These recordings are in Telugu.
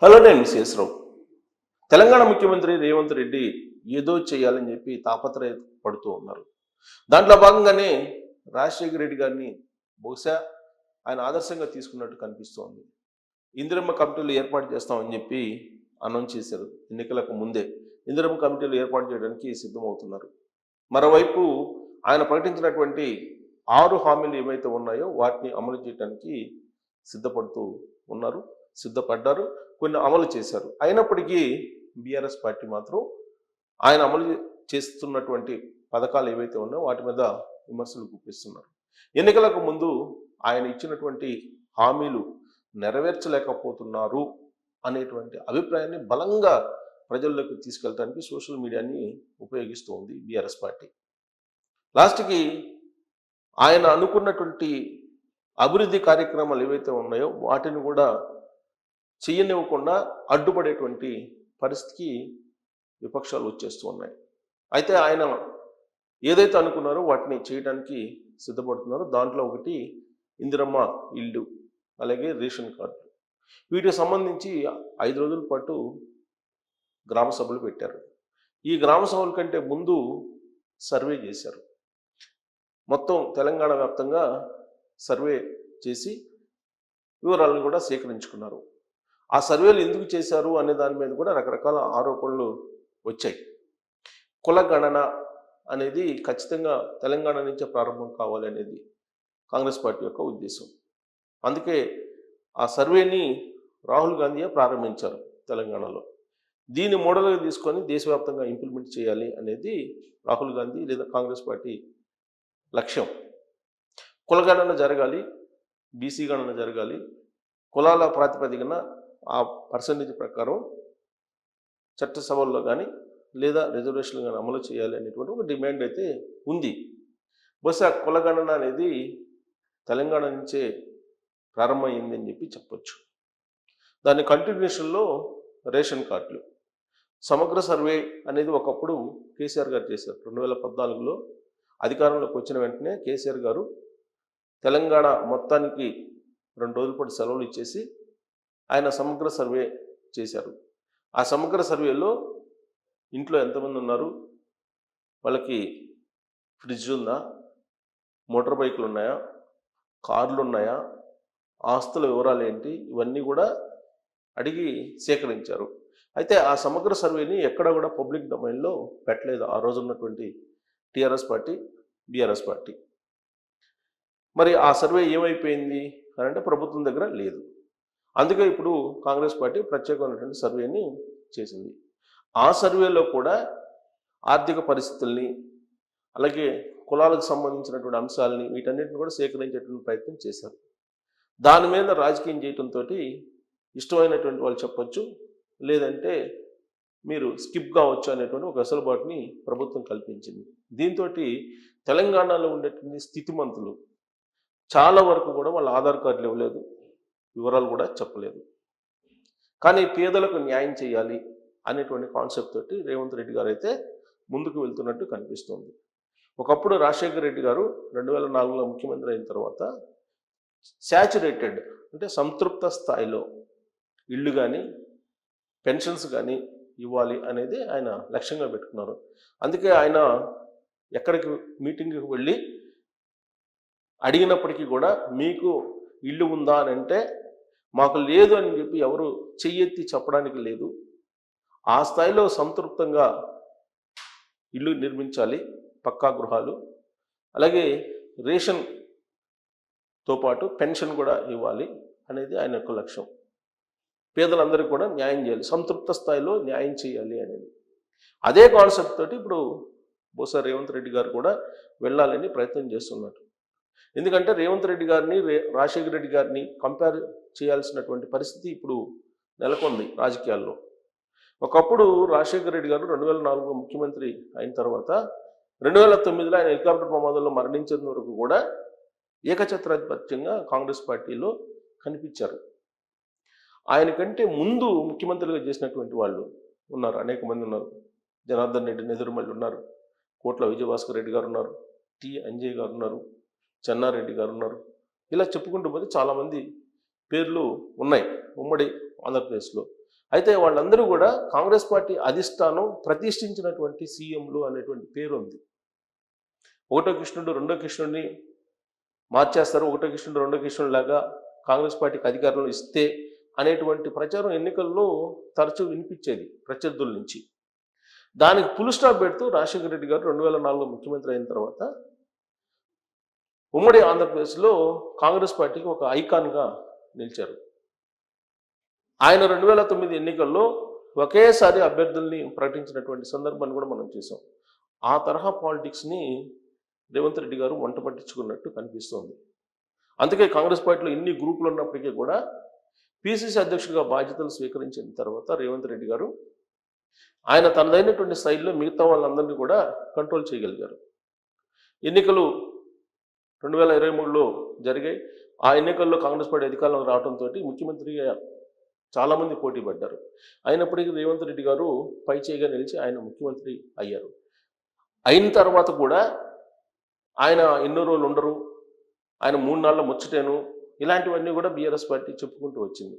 హలో, నేను మిస్ రావు. తెలంగాణ ముఖ్యమంత్రి రేవంత్ రెడ్డి ఏదో చేయాలని చెప్పి తాపత్రయపడుతూ ఉన్నారు. దాంట్లో భాగంగానే రాజశేఖర రెడ్డి గారిని బహుశా ఆయన ఆదర్శంగా తీసుకున్నట్టు కనిపిస్తోంది. ఇందిరమ్మ కమిటీలు ఏర్పాటు చేస్తామని చెప్పి అనౌన్స్ చేశారు. ఎన్నికలకు ముందే ఇందిరమ్మ కమిటీలు ఏర్పాటు చేయడానికి సిద్ధమవుతున్నారు. మరోవైపు ఆయన ప్రకటించినటువంటి 6 హామీలు ఏవైతే ఉన్నాయో వాటిని అమలు చేయడానికి సిద్ధపడ్డారు. కొన్ని అమలు చేశారు. అయినప్పటికీ బీఆర్ఎస్ పార్టీ మాత్రం ఆయన అమలు చేస్తున్నటువంటి పథకాలు ఏవైతే ఉన్నాయో వాటి మీద విమర్శలు గుప్పిస్తున్నారు. ఎన్నికలకు ముందు ఆయన ఇచ్చినటువంటి హామీలు నెరవేర్చలేకపోతున్నారు అనేటువంటి అభిప్రాయాన్ని బలంగా ప్రజల్లోకి తీసుకెళ్ళడానికి సోషల్ మీడియాని ఉపయోగిస్తూ ఉంది బీఆర్ఎస్ పార్టీ. లాస్ట్కి ఆయన అనుకున్నటువంటి అభివృద్ధి కార్యక్రమాలు ఏవైతే ఉన్నాయో వాటిని కూడా చెయ్యనివ్వకుండా అడ్డుపడేటువంటి పరిస్థితికి విపక్షాలు వచ్చేస్తూ ఉన్నాయి. అయితే ఆయన ఏదైతే అనుకున్నారో వాటిని చేయడానికి సిద్ధపడుతున్నారు. దాంట్లో ఒకటి ఇందిరమ్మ ఇల్లు, అలాగే రేషన్ కార్డులు. వీటికి సంబంధించి 5 రోజుల పాటు గ్రామ సభలు పెట్టారు. ఈ గ్రామ సభల కంటే ముందు సర్వే చేశారు. మొత్తం తెలంగాణ వ్యాప్తంగా సర్వే చేసి వివరాలను కూడా సేకరించుకున్నారు. ఆ సర్వేలు ఎందుకు చేశారు అనే దాని మీద కూడా రకరకాల ఆరోపణలు వచ్చాయి. కుల గణన అనేది ఖచ్చితంగా తెలంగాణ నుంచే ప్రారంభం కావాలి అనేది కాంగ్రెస్ పార్టీ యొక్క ఉద్దేశం. అందుకే ఆ సర్వేని రాహుల్ గాంధీయే ప్రారంభించారు తెలంగాణలో. దీన్ని మోడల్గా తీసుకొని దేశవ్యాప్తంగా ఇంప్లిమెంట్ చేయాలి అనేది రాహుల్ గాంధీ లేదా కాంగ్రెస్ పార్టీ లక్ష్యం. కులగణన జరగాలి, బీసీ గణన జరగాలి, కులాల ప్రాతిపదికన ఆ పర్సంటేజ్ ప్రకారం చట్టసభల్లో కానీ లేదా రిజర్వేషన్లు కానీ అమలు చేయాలి అనేటువంటి ఒక డిమాండ్ అయితే ఉంది. బహుశా కులగణన అనేది తెలంగాణ నుంచే ప్రారంభమైంది అని చెప్పి చెప్పొచ్చు. దాని కంటిన్యూషన్లో రేషన్ కార్డులు సమగ్ర సర్వే అనేది ఒకప్పుడు కేసీఆర్ గారు చేశారు. 2014లో అధికారంలోకి వచ్చిన వెంటనే కేసీఆర్ గారు తెలంగాణ మొత్తానికి 2 రోజుల పాటు సెలవులు ఇచ్చేసి ఆయన సమగ్ర సర్వే చేశారు. ఆ సమగ్ర సర్వేలో ఇంట్లో ఎంతమంది ఉన్నారు, వాళ్ళకి ఫ్రిడ్జ్ ఉందా, మోటార్ బైకులు ఉన్నాయా, కార్లు ఉన్నాయా, ఆస్తుల వివరాలు ఏంటి, ఇవన్నీ కూడా అడిగి సేకరించారు. అయితే ఆ సమగ్ర సర్వేని ఎక్కడ కూడా పబ్లిక్ డొమైన్లో పెట్టలేదు ఆ రోజు ఉన్నటువంటి టీఆర్ఎస్ పార్టీ, బీఆర్ఎస్ పార్టీ. మరి ఆ సర్వే ఏమైపోయింది అని అంటే ప్రభుత్వం దగ్గర లేదు. అందుకే ఇప్పుడు కాంగ్రెస్ పార్టీ ప్రత్యేకమైనటువంటి సర్వేని చేసింది. ఆ సర్వేలో కూడా ఆర్థిక పరిస్థితుల్ని, అలాగే కులాలకు సంబంధించినటువంటి అంశాలని, వీటన్నిటిని కూడా సేకరించేటువంటి ప్రయత్నం చేశారు. దాని మీద రాజకీయం చేయడంతో ఇష్టమైనటువంటి వాళ్ళు చెప్పొచ్చు, లేదంటే మీరు స్కిప్ కావచ్చు అనేటువంటి ఒక వెసులుబాటుని ప్రభుత్వం కల్పించింది. దీంతో తెలంగాణలో ఉండేటువంటి స్థితిమంతులు చాలా వరకు కూడా వాళ్ళ ఆధార్ కార్డులు ఇవ్వలేదు, వివరాలు కూడా చెప్పలేదు. కానీ పేదలకు న్యాయం చేయాలి అనేటువంటి కాన్సెప్ట్ తోటి రేవంత్ రెడ్డి గారు అయితే ముందుకు వెళ్తున్నట్టు కనిపిస్తుంది. ఒకప్పుడు రాజశేఖర రెడ్డి గారు 2004లో ముఖ్యమంత్రి అయిన తర్వాత శాచురేటెడ్ అంటే సంతృప్త స్థాయిలో ఇళ్ళు కానీ పెన్షన్స్ కానీ ఇవ్వాలి అనేది ఆయన లక్ష్యంగా పెట్టుకున్నారు. అందుకే ఆయన ఎక్కడికి మీటింగ్కి వెళ్ళి అడిగినప్పటికీ కూడా మీకు ఇల్లు ఉందా అని అంటే మాకు లేదు అని చెప్పి ఎవరు చెయ్యెత్తి చెప్పడానికి లేదు. ఆ స్థాయిలో సంతృప్తంగా ఇల్లు నిర్మించాలి, పక్కా గృహాలు, అలాగే రేషన్తో పాటు పెన్షన్ కూడా ఇవ్వాలి అనేది ఆయన యొక్క లక్ష్యం. పేదలందరికీ కూడా న్యాయం చేయాలి, సంతృప్త స్థాయిలో న్యాయం చేయాలి అనేది అదే కాన్సెప్ట్ తోటి ఇప్పుడు బహుశా రేవంత్ రెడ్డి గారు కూడా వెళ్ళాలని ప్రయత్నం చేస్తున్నారు. ఎందుకంటే రేవంత్ రెడ్డి గారిని రాజశేఖర రెడ్డి గారిని కంపేర్ చేయాల్సినటువంటి పరిస్థితి ఇప్పుడు నెలకొంది రాజకీయాల్లో. ఒకప్పుడు రాజశేఖర రెడ్డి గారు 2004లో ముఖ్యమంత్రి అయిన తర్వాత 2009లో ఆయన హెలికాప్టర్ ప్రమాదంలో మరణించేంత వరకు కూడా ఏకఛత్రాధిపత్యంగా కాంగ్రెస్ పార్టీలో కనిపించారు. ఆయన కంటే ముందు ముఖ్యమంత్రిగా చేసినటువంటి వాళ్ళు ఉన్నారు, అనేక మంది ఉన్నారు. జనార్దన్ రెడ్డి నెదురుమల్లి ఉన్నారు, కోట్ల విజయభాస్కర్ రెడ్డి గారు ఉన్నారు, టి అంజయ్ గారు ఉన్నారు, చెన్నారెడ్డి గారు ఉన్నారు. ఇలా చెప్పుకుంటూ పోతే చాలామంది పేర్లు ఉన్నాయి ఉమ్మడి ఆంధ్రప్రదేశ్లో. అయితే వాళ్ళందరూ కూడా కాంగ్రెస్ పార్టీ అధిష్టానం ప్రతిష్ఠించినటువంటి సీఎంలు అనేటువంటి పేరు ఉంది. ఒకటో కృష్ణుడు రెండో కృష్ణుడిని మార్చేస్తారు, ఒకటో కృష్ణుడు రెండో కృష్ణుడు లాగా కాంగ్రెస్ పార్టీకి అధికారంలో ఇస్తే అనేటువంటి ప్రచారం ఎన్నికల్లో తరచూ వినిపించేది ప్రత్యర్థుల నుంచి. దానికి ఫుల్ స్టాప్ పెడుతూ రాజశేఖర రెడ్డి గారు 2004లో ముఖ్యమంత్రి అయిన తర్వాత ఉమ్మడి ఆంధ్రప్రదేశ్లో కాంగ్రెస్ పార్టీకి ఒక ఐకాన్గా నిలిచారు. ఆయన 2009 ఎన్నికల్లో ఒకేసారి అభ్యర్థుల్ని ప్రకటించినటువంటి సందర్భాన్ని కూడా మనం చూసాం. ఆ తరహా పాలిటిక్స్ని రేవంత్ రెడ్డి గారు వంట పట్టించుకున్నట్టు కనిపిస్తోంది. అందుకే కాంగ్రెస్ పార్టీలో ఇన్ని గ్రూపులు ఉన్నప్పటికీ కూడా పిసిసి అధ్యక్షుడిగా బాధ్యతలు స్వీకరించిన తర్వాత రేవంత్ రెడ్డి గారు ఆయన తనదైనటువంటి స్థాయిలో మిగతా వాళ్ళందరినీ కూడా కంట్రోల్ చేయగలిగారు. ఎన్నికలు 2023లో జరిగాయి. ఆ ఎన్నికల్లో కాంగ్రెస్ పార్టీ అధికారంలోకి రావడంతో ముఖ్యమంత్రిగా చాలామంది పోటీ పడ్డారు. అయినప్పటికీ రేవంత్ రెడ్డి గారు పై చేయిగా నిలిచి ఆయన ముఖ్యమంత్రి అయ్యారు. అయిన తర్వాత కూడా ఆయన ఎన్నో రోజులు ఉండరు, ఆయన 3 నాళ్ళ ముచ్చటేను, ఇలాంటివన్నీ కూడా బీఆర్ఎస్ పార్టీ చెప్పుకుంటూ వచ్చింది.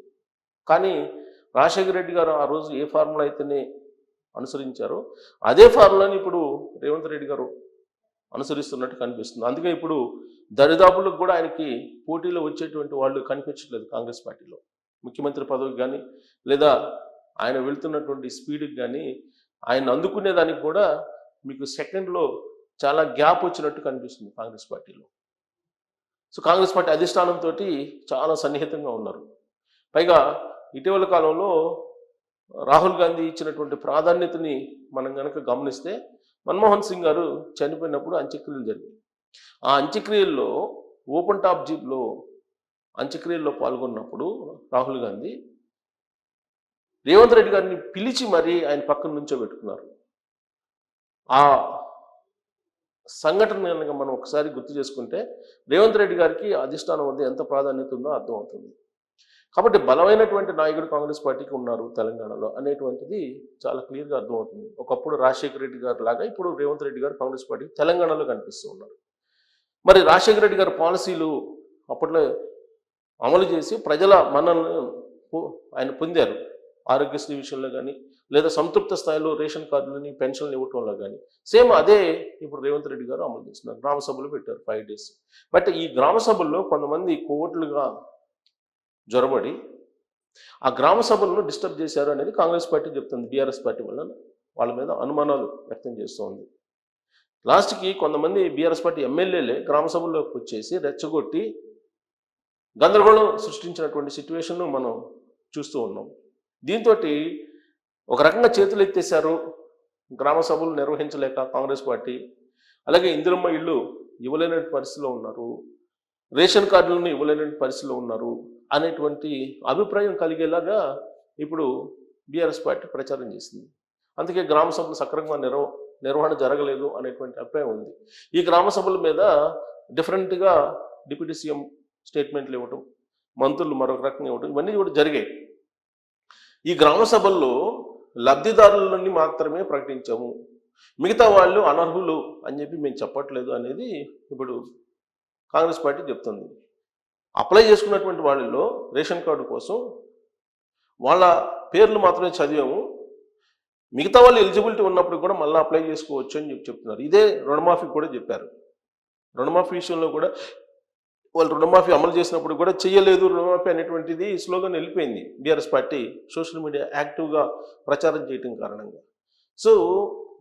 కానీ రాజశేఖర రెడ్డి గారు ఆ రోజు ఏ ఫార్ములా అయితేనే అనుసరించారో అదే ఫార్ములాని ఇప్పుడు రేవంత్ రెడ్డి గారు అనుసరిస్తున్నట్టు కనిపిస్తుంది. అందుకే ఇప్పుడు దరిదాపులకు కూడా ఆయనకి పోటీలో వచ్చేటువంటి వాళ్ళు కనిపించట్లేదు కాంగ్రెస్ పార్టీలో. ముఖ్యమంత్రి పదవికి కానీ లేదా ఆయన వెళ్తున్నటువంటి స్పీడ్కి కానీ ఆయన అందుకునేదానికి కూడా మీకు సెకండ్లో చాలా గ్యాప్ వచ్చినట్టు కనిపిస్తుంది కాంగ్రెస్ పార్టీలో. సో కాంగ్రెస్ పార్టీ అధిష్టానంతో చాలా సన్నిహితంగా ఉన్నారు. పైగా ఇటీవల కాలంలో రాహుల్ గాంధీ ఇచ్చినటువంటి ప్రాధాన్యతని మనం కనుక గమనిస్తే మన్మోహన్ సింగ్ గారు చనిపోయినప్పుడు అంత్యక్రియలు జరిగాయి. ఆ అంత్యక్రియల్లో ఓపెన్ టాప్ జీప్లో అంత్యక్రియల్లో పాల్గొన్నప్పుడు రాహుల్ గాంధీ రేవంత్ రెడ్డి గారిని పిలిచి మరీ ఆయన పక్కన నుంచోబెట్టుకున్నారు. ఆ సంఘటన కనుక మనం ఒకసారి గుర్తు చేసుకుంటే రేవంత్ రెడ్డి గారికి అధిష్టానం వద్ద ఎంత ప్రాధాన్యత ఉందో అర్థమవుతుంది. కాబట్టి బలమైనటువంటి నాయకుడు కాంగ్రెస్ పార్టీకి ఉన్నారు తెలంగాణలో అనేటువంటిది చాలా క్లియర్గా అర్థమవుతుంది. ఒకప్పుడు రాజశేఖర రెడ్డి గారు లాగా ఇప్పుడు రేవంత్ రెడ్డి గారు కాంగ్రెస్ పార్టీ తెలంగాణలో కనిపిస్తూ ఉన్నారు. మరి రాజశేఖర రెడ్డి గారి పాలసీలు అప్పట్లో అమలు చేసి ప్రజల మన్ననను ఆయన పొందారు. ఆరోగ్యశ్రీ విషయంలో కానీ లేదా సంతృప్త స్థాయిలో రేషన్ కార్డులని పెన్షన్లు ఇవ్వటంలో కానీ సేమ్ అదే ఇప్పుడు రేవంత్ రెడ్డి గారు అమలు చేస్తున్నారు. గ్రామ సభలు పెట్టారు 5 days. బట్ ఈ గ్రామ సభల్లో కొంతమంది కోవట్లుగా జొరబడి ఆ గ్రామ సభలను డిస్టర్బ్ చేశారు అనేది కాంగ్రెస్ పార్టీ చెప్తుంది. బీఆర్ఎస్ పార్టీ వల్ల వాళ్ళ మీద అనుమానాలు వ్యక్తం చేస్తోంది. లాస్ట్కి కొంతమంది బీఆర్ఎస్ పార్టీ ఎమ్మెల్యేలే గ్రామ సభల్లోకి వచ్చేసి రెచ్చగొట్టి గందరగోళం సృష్టించినటువంటి సిచ్యువేషన్ మనం చూస్తూ ఉన్నాం. దీంతో ఒక రకంగా చేతులు ఎత్తేశారు గ్రామ సభలు నిర్వహించలేక కాంగ్రెస్ పార్టీ. అలాగే ఇందిరమ్మ ఇళ్ళు ఇవ్వలేని పరిస్థితిలో ఉన్నారు, రేషన్ కార్డులను ఇవ్వలేని పరిస్థితిలో ఉన్నారు అనేటువంటి అభిప్రాయం కలిగేలాగా ఇప్పుడు బీఆర్ఎస్ పార్టీ ప్రచారం చేసింది. అందుకే గ్రామ సభలు సక్రమంగా నిర్వహణ జరగలేదు అనేటువంటి అభిప్రాయం ఉంది. ఈ గ్రామ సభల మీద డిఫరెంట్గా డిప్యూటీ సీఎం స్టేట్మెంట్లు ఇవ్వటం, మంత్రులు మరొక రకంగా ఇవ్వటం, ఇవన్నీ కూడా జరిగాయి. ఈ గ్రామ సభల్లో లబ్ధిదారులని మాత్రమే ప్రకటించాము, మిగతా వాళ్ళు అనర్హులు అని చెప్పి మేము చెప్పట్లేదు అనేది ఇప్పుడు కాంగ్రెస్ పార్టీ చెప్తుంది. అప్లై చేసుకున్నటువంటి వాళ్ళలో రేషన్ కార్డు కోసం వాళ్ళ పేర్లు మాత్రమే చదివాము, మిగతా వాళ్ళు ఎలిజిబిలిటీ ఉన్నప్పుడు కూడా మళ్ళీ అప్లై చేసుకోవచ్చు అని చెప్తున్నారు. ఇదే రుణమాఫీ కూడా చెప్పారు. రుణమాఫీ విషయంలో కూడా వాళ్ళు రుణమాఫీ అమలు చేసినప్పుడు కూడా చేయలేదు రుణమాఫీ అనేటువంటిది స్లోగన్ వెళ్ళిపోయింది బీఆర్ఎస్ పార్టీ సోషల్ మీడియా యాక్టివ్గా ప్రచారం చేయడం కారణంగా. సో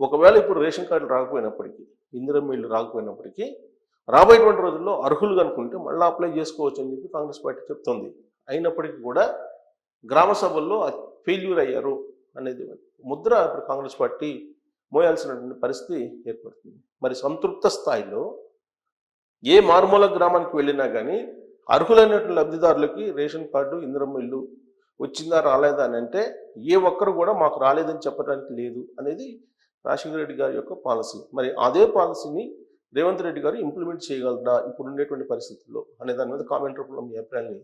ఒకవేళ ఇప్పుడు రేషన్ కార్డులు రాకపోయినప్పటికీ, ఇందిరమ్మ ఇళ్ళు రాకపోయినప్పటికీ రాబోయేటువంటి రోజుల్లో అర్హులు కనుక్కుంటే మళ్ళీ అప్లై చేసుకోవచ్చు అని చెప్పి కాంగ్రెస్ పార్టీ చెప్తుంది. అయినప్పటికీ కూడా గ్రామ సభల్లో ఫెయిల్యూర్ అయ్యారు అనేది ముద్ర ఇప్పుడు కాంగ్రెస్ పార్టీ మోయాల్సినటువంటి పరిస్థితి ఏర్పడుతుంది. మరి సంతృప్త స్థాయిలో ఏ మారుమూల గ్రామానికి వెళ్ళినా కానీ అర్హులైనటువంటి లబ్ధిదారులకి రేషన్ కార్డు ఇందిరమ్మ ఇల్లు వచ్చిందా రాలేదా అని అంటే ఏ ఒక్కరు కూడా మాకు రాలేదని చెప్పడానికి లేదు అనేది రాజశేఖర రెడ్డి గారి యొక్క పాలసీ. మరి అదే పాలసీని రేవంత్ రెడ్డి గారు ఇంప్లిమెంట్ చేయగలరా ఇప్పుడు ఉండేటువంటి పరిస్థితుల్లో అనే దాని మీద కామెంట్ రూపంలో మీ అభిప్రాయాన్ని